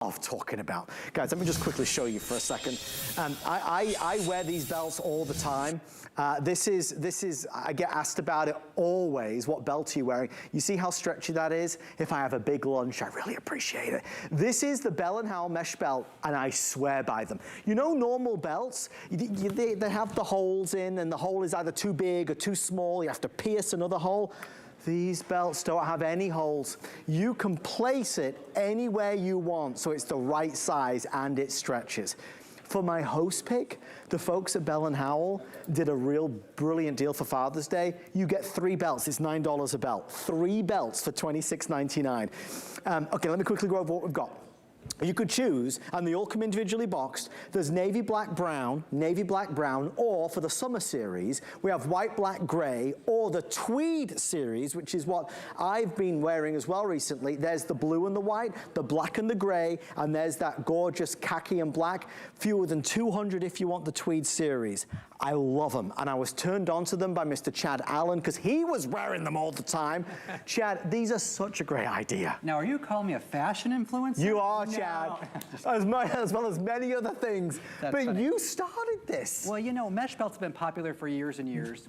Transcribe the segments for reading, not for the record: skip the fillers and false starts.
love talking about. Guys, let me just quickly show you for a second. I wear these belts all the time. This is, I get asked about it always. What belt are you wearing? You see how stretchy that is? If I have a big lunch, I really appreciate it. This is the Bell & Howell mesh belt, and I swear by them. You know normal belts, they have the holes in, and the hole is either too big or too small. You have to pierce another hole. These belts don't have any holes. You can place it anywhere you want, so it's the right size and it stretches. For my host pick, the folks at Bell & Howell did a real brilliant deal for Father's Day. You get 3 belts, it's $9 a belt. 3 belts for $26.99. Okay, let me quickly go over what we've got. You could choose, and they all come individually boxed. There's navy black brown, or for the summer series, we have white, black, gray, or the tweed series, which is what I've been wearing as well recently. There's the blue and the white, the black and the gray, and there's that gorgeous khaki and black. Fewer than 200 if you want the tweed series. I love them, and I was turned on to them by Mr. Chad Allen, because he was wearing them all the time. Chad, these are such a great idea. Now, are you calling me a fashion influencer? You are, Chad. As well as many other things. That's but funny. You started this. Well, you know, mesh belts have been popular for years and years.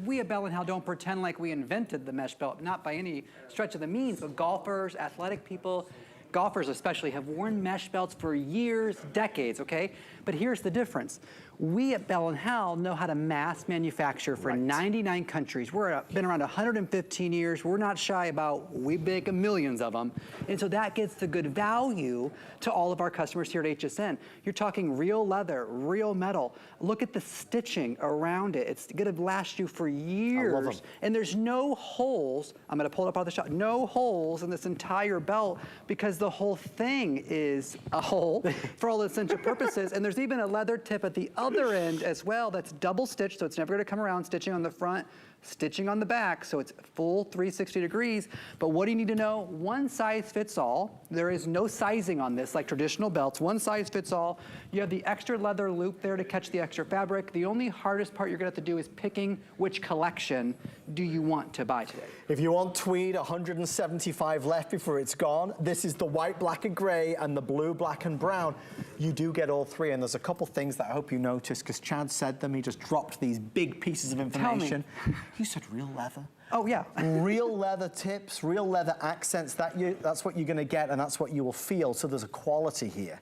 We at Bell & Howell don't pretend like we invented the mesh belt, not by any stretch of the means, but golfers, athletic people, golfers especially, have worn mesh belts for years, decades, okay? But here's the difference. We at Bell & Howell know how to mass manufacture for 99 countries. We're been around 115 years. We're not shy about, we make millions of them. And so that gets the good value to all of our customers here at HSN. You're talking real leather, real metal. Look at the stitching around it. It's gonna last you for years. I love them. And there's no holes, I'm gonna pull it up out of the shop, no holes in this entire belt, because the whole thing is a hole for all essential purposes. And there's even a leather tip at the other end as well that's double stitched, so it's never gonna come around, stitching on the front, stitching on the back, so it's full 360 degrees. But what do you need to know? One size fits all. There is no sizing on this like traditional belts. One size fits all. You have the extra leather loop there to catch the extra fabric. The only hardest part you're gonna have to do is picking which collection do you want to buy today. If you want tweed, 175 left before it's gone. This is the white, black, and gray, and the blue, black, and brown. You do get all 3, and there's a couple things that I hope you noticed, because Chad said them. He just dropped these big pieces of information. Tell me. You said real leather. Oh, yeah. Real leather tips, real leather accents, that's what you're gonna get, and that's what you will feel, so there's a quality here.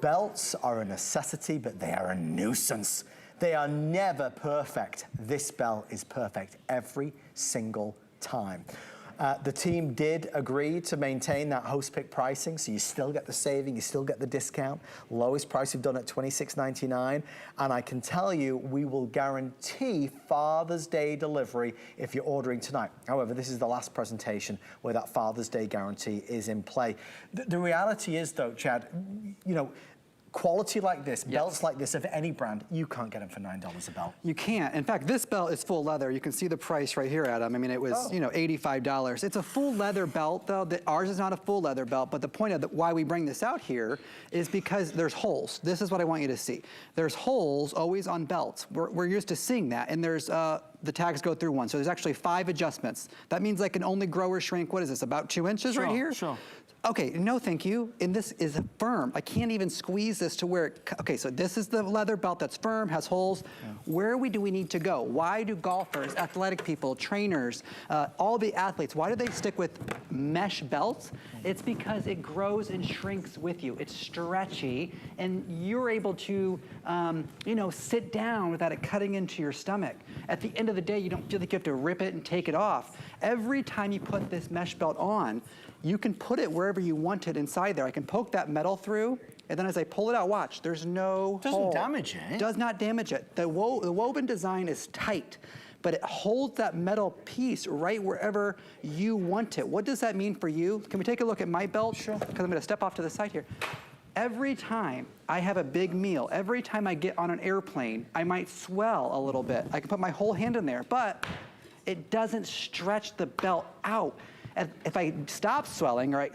Belts are a necessity, but they are a nuisance. They are never perfect. This belt is perfect every single time. The team did agree to maintain that host pick pricing, so you still get the saving, you still get the discount. Lowest price we've done at $26.99, and I can tell you we will guarantee Father's Day delivery if you're ordering tonight. However, this is the last presentation where that Father's Day guarantee is in play. The reality is though, Chad, you know, quality like this, belts like this of any brand, you can't get them for $9 a belt. You can't. In fact, this belt is full leather. You can see the price right here, Adam. I mean, it was, you know, $85. It's a full leather belt, though. Ours is not a full leather belt, but the point of why we bring this out here is because there's holes. This is what I want you to see. There's holes always on belts. We're used to seeing that, and there's the tags go through one. So there's actually 5 adjustments. That means I can only grow or shrink, what is this, about 2 inches right here? Sure. Okay, no thank you. And this is firm. I can't even squeeze this to where it, okay, so this is the leather belt that's firm, has holes. Yeah. Where do we need to go? Why do golfers, athletic people, trainers, all the athletes, why do they stick with mesh belts? It's because it grows and shrinks with you. It's stretchy, and you're able to, you know, sit down without it cutting into your stomach. At the end of the day, you don't feel like you have to rip it and take it off. Every time you put this mesh belt on, you can put it wherever you want it inside there. I can poke that metal through, and then as I pull it out, watch, there's no hole. Doesn't damage it. Does not damage it. The woven design is tight, but it holds that metal piece right wherever you want it. What does that mean for you? Can we take a look at my belt? Sure. Because I'm gonna step off to the side here. Every time I have a big meal, every time I get on an airplane, I might swell a little bit. I can put my whole hand in there, but it doesn't stretch the belt out. If I stop swelling, or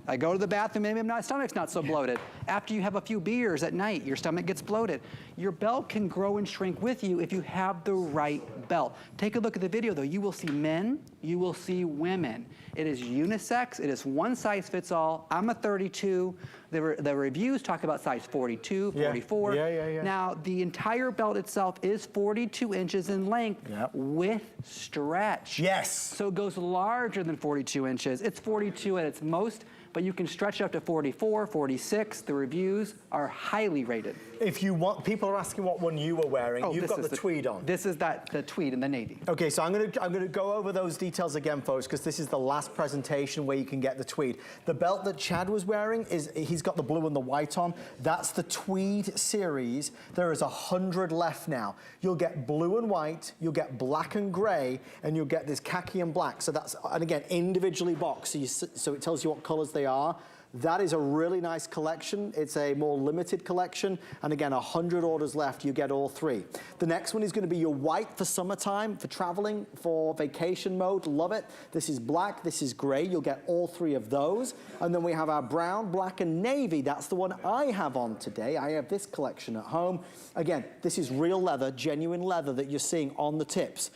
I go to the bathroom, maybe my stomach's not so bloated. After you have a few beers at night, your stomach gets bloated. Your belt can grow and shrink with you if you have the right belt. Take a look at the video though. You will see men, you will see women. It is unisex, it is one size fits all. I'm a 32. The reviews talk about size 42, 44. Yeah. Now, the entire belt itself is 42 inches in length with stretch. Yes. So it goes larger than 42 inches. It's 42 at its most, but you can stretch it up to 44, 46. The reviews are highly rated. If you want, people are asking what one you were wearing. Oh, You've got the tweed on. This is the tweed in the navy. Okay, so I'm gonna go over those details again, folks, because this is the last presentation where you can get the tweed. The belt that Chad was wearing he's got the blue and the white on. That's the tweed series. There is 100 left now. You'll get blue and white, you'll get black and gray, and you'll get this khaki and black. So that's, and again, individually boxed, so it tells you what colors they are. That is a really nice collection. It's a more limited collection. And again, 100 orders left, you get all three. The next one is gonna be your white for summertime, for traveling, for vacation mode, love it. This is black, this is gray, you'll get all three of those. And then we have our brown, black, and navy. That's the one I have on today. I have this collection at home. Again, this is real leather, genuine leather that you're seeing on the tips.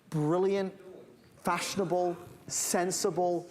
Brilliant, fashionable, sensible,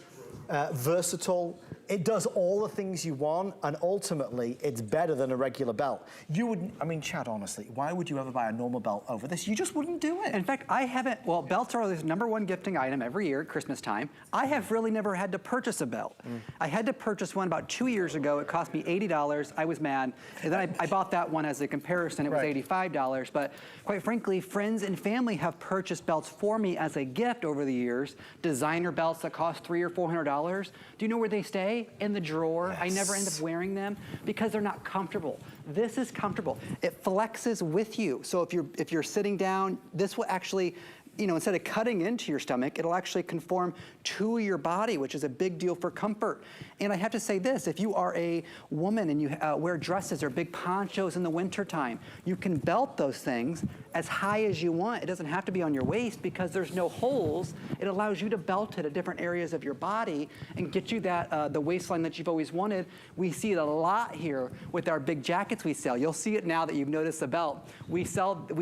versatile. It does all the things you want, and ultimately, it's better than a regular belt. You wouldn't, I mean, Chad, honestly, why would you ever buy a normal belt over this? You just wouldn't do it. In fact, I haven't, well, belts are the #1 gifting item every year at Christmas time. I have really never had to purchase a belt. I had to purchase one about 2 years ago. It cost me $80. I was mad. And then I bought that one as a comparison. It was $85. But quite frankly, friends and family have purchased belts for me as a gift over the years. Designer belts that cost $300 or $400. Do you know where they stay? In the drawer. I never end up wearing them because they're not comfortable. This is comfortable. It flexes with you. So if you're sitting down, this will actually, you know, instead of cutting into your stomach, it'll actually conform to your body, which is a big deal for comfort. And I have to say this, if you are a woman and you wear dresses or big ponchos in the wintertime, you can belt those things as high as you want. It doesn't have to be on your waist because there's no holes. It allows you to belt it at different areas of your body and get you that the waistline that you've always wanted. We see it a lot here with our big jackets we sell. You'll see it now that you've noticed the belt. We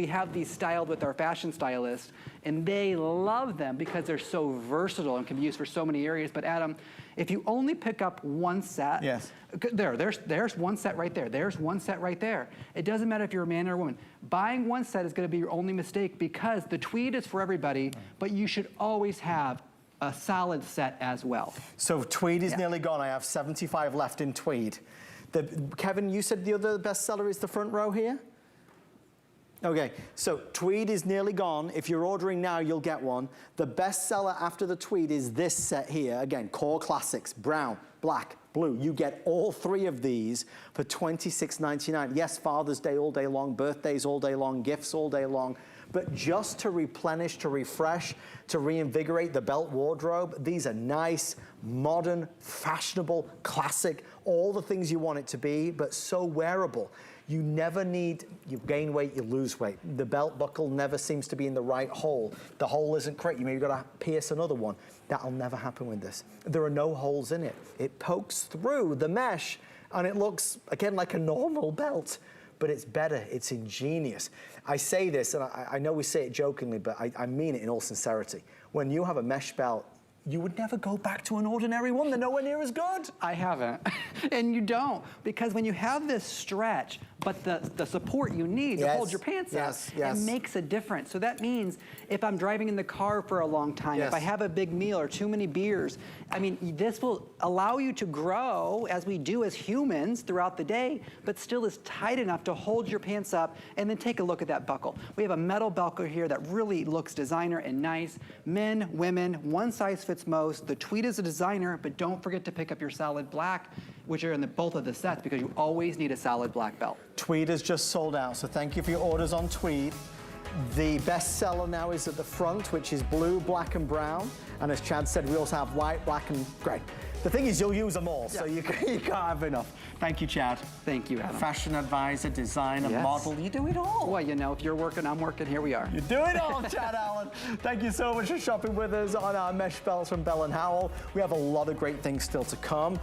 have these styled with our fashion stylists, and they love them because they're so versatile and can be used for so many areas. But Adam, if you only pick up one set, there's one set right there. There's one set right there. It doesn't matter if you're a man or a woman. Buying one set is going to be your only mistake because the tweed is for everybody, but you should always have a solid set as well. So tweed is nearly gone. I have 75 left in tweed. Kevin, you said the other bestseller is the front row here? Okay, so tweed is nearly gone. If you're ordering now, you'll get one. The best seller after the tweed is this set here. Again, core classics, brown, black, blue. You get all three of these for $26.99. Yes, Father's Day all day long, birthdays all day long, gifts all day long. But just to replenish, to refresh, to reinvigorate the belt wardrobe, these are nice, modern, fashionable, classic, all the things you want it to be, but so wearable. You never need, you gain weight, you lose weight. The belt buckle never seems to be in the right hole. The hole isn't correct. You maybe got to pierce another one. That'll never happen with this. There are no holes in it. It pokes through the mesh and it looks, again, like a normal belt, but it's better, it's ingenious. I say this, and I know we say it jokingly, but I mean it in all sincerity. When you have a mesh belt, you would never go back to an ordinary one. They're nowhere near as good. I haven't. And you don't, because when you have this stretch, but the support you need to hold your pants up, it makes a difference. So that means if I'm driving in the car for a long time, if I have a big meal or too many beers, I mean, this will allow you to grow as we do as humans throughout the day, but still is tight enough to hold your pants up. And then take a look at that buckle. We have a metal buckle here that really looks designer and nice. Men, women, one size fits most. The tweed is a designer, but don't forget to pick up your solid black, which are in both of the sets, because you always need a solid black belt. Tweed has just sold out, so thank you for your orders on tweed. The best seller now is at the front, which is blue, black, and brown. And as Chad said, we also have white, black, and gray. The thing is, you'll use them all, so you can't have enough. Thank you, Chad. Thank you, Adam. Fashion advisor, designer, model, you do it all. Well, you know, if you're working, I'm working, here we are. You do it all, Chad Allen. Thank you so much for shopping with us on our mesh belts from Bell & Howell. We have a lot of great things still to come.